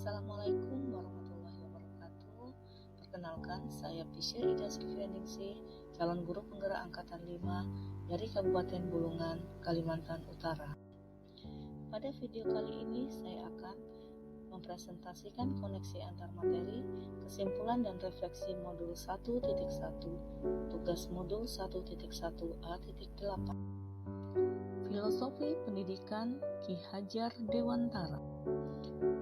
Assalamualaikum warahmatullahi wabarakatuh. Perkenalkan, saya Pisya Ida Silvianingsih, calon guru penggerak angkatan 5 dari Kabupaten Bulungan, Kalimantan Utara. Pada video kali ini saya akan mempresentasikan koneksi antar materi, kesimpulan dan refleksi modul 1.1, tugas modul 1.1a.8. Filosofi Pendidikan Ki Hajar Dewantara.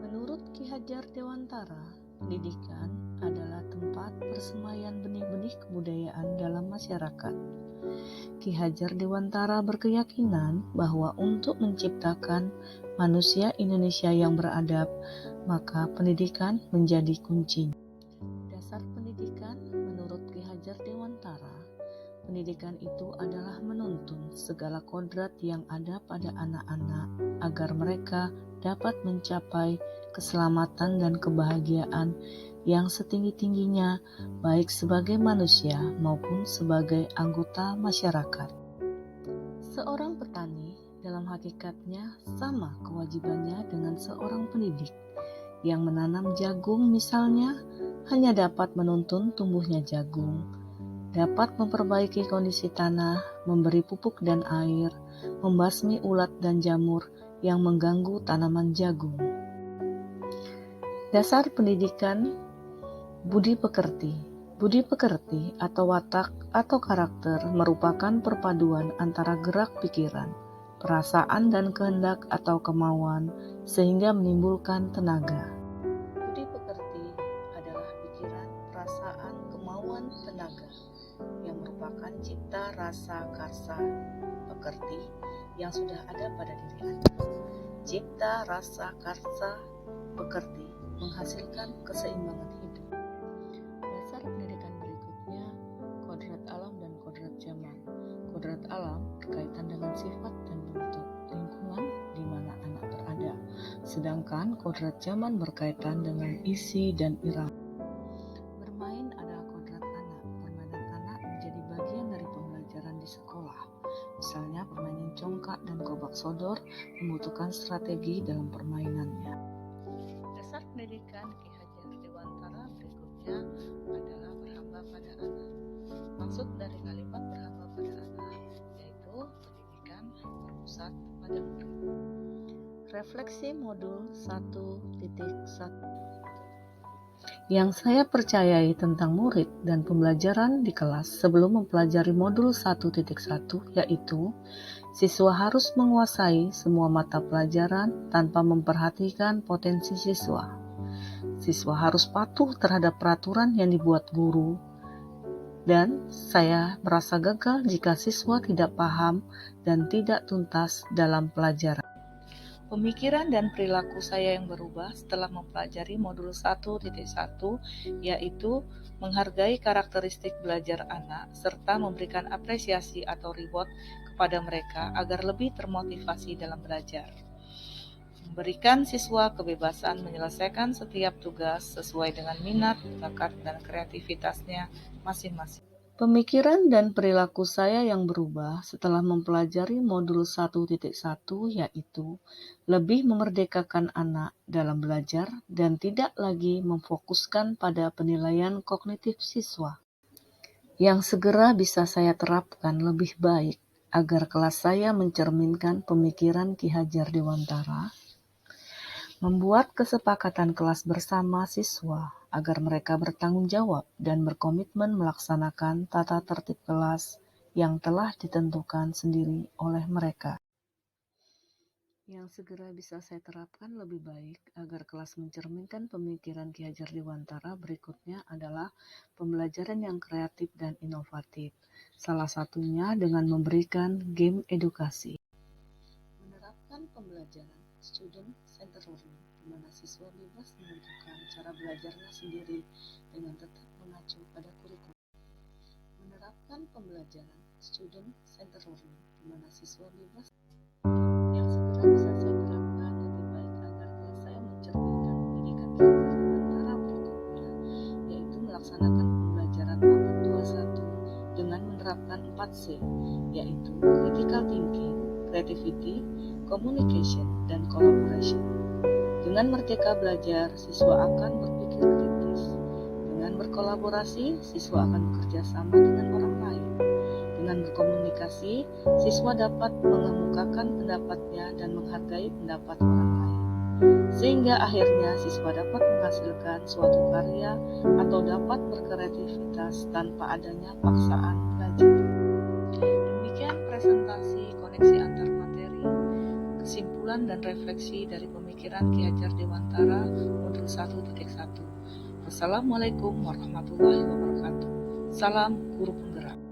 Menurut Ki Hajar Dewantara, pendidikan adalah tempat persemaian benih-benih kebudayaan dalam masyarakat. Ki Hajar Dewantara berkeyakinan bahwa untuk menciptakan manusia Indonesia yang beradab, maka pendidikan menjadi kunci. Dasar pendidikan menurut Ki Hajar Dewantara, pendidikan itu adalah menuntun segala kodrat yang ada pada anak-anak agar mereka dapat mencapai keselamatan dan kebahagiaan yang setinggi-tingginya, baik sebagai manusia maupun sebagai anggota masyarakat. Seorang petani dalam hakikatnya sama kewajibannya dengan seorang pendidik. Yang menanam jagung misalnya hanya dapat menuntun tumbuhnya jagung, dapat memperbaiki kondisi tanah, memberi pupuk dan air, membasmi ulat dan jamur yang mengganggu tanaman jagung. Dasar pendidikan budi pekerti. Budi pekerti atau watak atau karakter merupakan perpaduan antara gerak pikiran, perasaan dan kehendak atau kemauan sehingga menimbulkan tenaga. Budi pekerti adalah pikiran, perasaan, kemauan, tenaga yang merupakan cipta rasa karsa pekerti yang sudah ada pada diri Anda. Cipta rasa karsa pekerti menghasilkan keseimbangan hidup. Dasar pendidikan berikutnya, kodrat alam dan kodrat zaman. Kodrat alam berkaitan dengan sifat dan bentuk lingkungan di mana anak berada, sedangkan kodrat zaman berkaitan dengan isi dan irama. Bermain adalah kodrat anak. Permainan anak menjadi bagian dari pembelajaran di sekolah. Misalnya permainan congkak dan gobak sodor membutuhkan strategi dalam permainannya. Dasar pendidikan Ki Hajar Dewantara berikutnya adalah berhamba pada anak. Maksud dari kalimat berhamba pada anak yaitu pendidikan berpusat pada murid. Refleksi modul 1.1 yang saya percayai tentang murid dan pembelajaran di kelas sebelum mempelajari modul 1.1 yaitu siswa harus menguasai semua mata pelajaran tanpa memperhatikan potensi siswa. Siswa harus patuh terhadap peraturan yang dibuat guru, dan saya merasa gagal jika siswa tidak paham dan tidak tuntas dalam pelajaran. Pemikiran dan perilaku saya yang berubah setelah mempelajari modul 1.1 yaitu menghargai karakteristik belajar anak serta memberikan apresiasi atau reward kepada mereka agar lebih termotivasi dalam belajar. Memberikan siswa kebebasan menyelesaikan setiap tugas sesuai dengan minat, bakat, dan kreativitasnya masing-masing. Pemikiran dan perilaku saya yang berubah setelah mempelajari modul 1.1 yaitu lebih memerdekakan anak dalam belajar dan tidak lagi memfokuskan pada penilaian kognitif siswa. Yang segera bisa saya terapkan lebih baik agar kelas saya mencerminkan pemikiran Ki Hajar Dewantara. Membuat kesepakatan kelas bersama siswa agar mereka bertanggung jawab dan berkomitmen melaksanakan tata tertib kelas yang telah ditentukan sendiri oleh mereka. Yang segera bisa saya terapkan lebih baik agar kelas mencerminkan pemikiran Ki Hajar Dewantara berikutnya adalah pembelajaran yang kreatif dan inovatif. Salah satunya dengan memberikan game edukasi. Menerapkan pembelajaran student center learning di mana siswa bebas menentukan cara belajarnya sendiri dengan tetap mengacu pada kurikulum. Menerapkan pembelajaran student center learning di mana siswa bebas yang segera bisa saya terapkan lebih baik agar kelas saya mencerminkan pendidikan Ki Hajar Dewantara berikutnya yaitu melaksanakan pembelajaran abad 21 dengan menerapkan 4C yaitu critical thinking, creativity, communication, dan collaboration. Dengan Dengan merdeka belajar, siswa akan berpikir kritis. Dengan berkolaborasi, siswa akan bekerja sama dengan orang lain. Dengan berkomunikasi, siswa dapat mengemukakan pendapatnya dan menghargai pendapat orang lain. Sehingga akhirnya siswa dapat menghasilkan suatu karya atau dapat berkreativitas tanpa adanya paksaan belajar. Demikian presentasi koneksi antar materi, kesimpulan dan refleksi dari pemikiran Ki Hajar Dewantara modul 1.1. Wassalamualaikum warahmatullahi wabarakatuh. Salam guru penggerak.